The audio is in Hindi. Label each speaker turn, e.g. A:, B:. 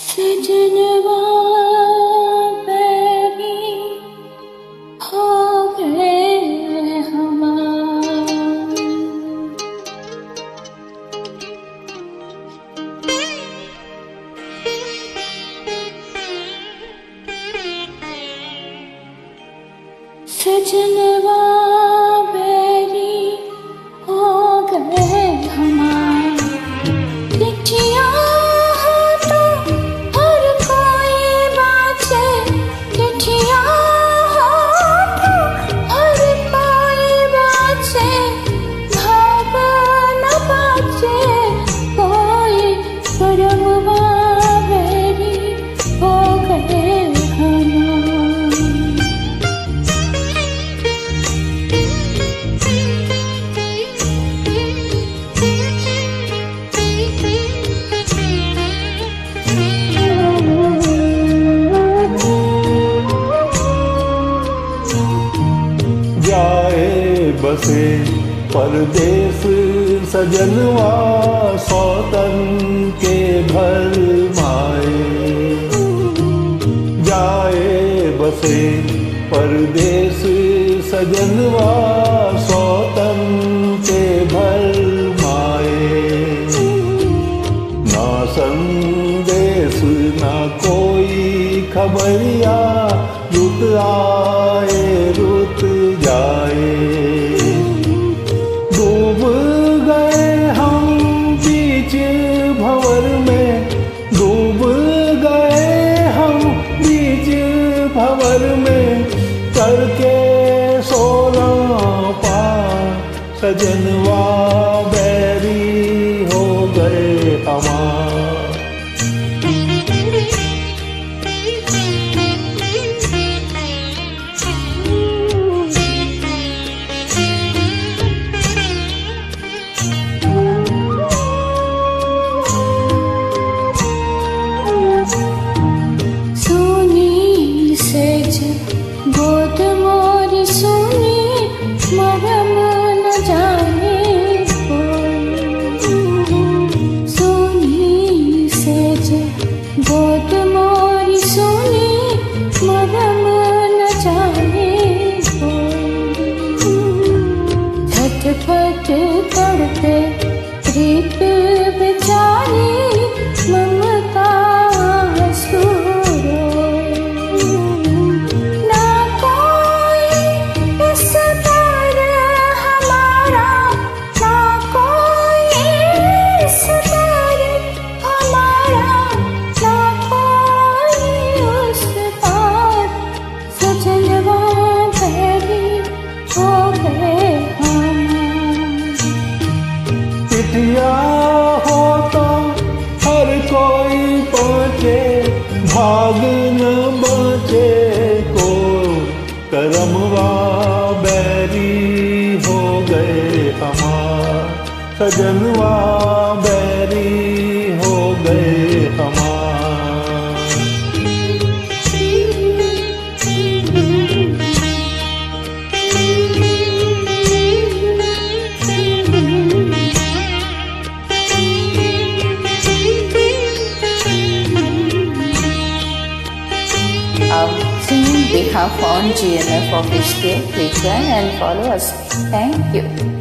A: सजनवा बैरी हो गए हमारे। सजनवा बैरी हो गए हमारे। चिट्ठियाँ
B: बसे परदेस सजनवा सौतन के भर माए। जाए बसे परदेस सजनवा सौतन के भर माए। ना संदेश ना कोई खबरिया, रुत आए रुत जाए। डूब गए हम बीच भंवर में, डूब गए हम बीच भंवर में। करके 16 पार सजनवा बैरी हो गए हमार।
A: गोद मोरी सुनी मरम न जाने सुनी सेज। गोद मोरी सुनी मरम न जाने। झटपट तड़पे प्रीत बेचारी, ममता
B: चिट्ठिया हो तो हर कोई पहुँचे, भाग न बचे को। करमवा बैरी हो गए हमार, सजनवा बैरी हो गए हमार।
C: Singing behalf on GNF official, please join and follow us. Thank you.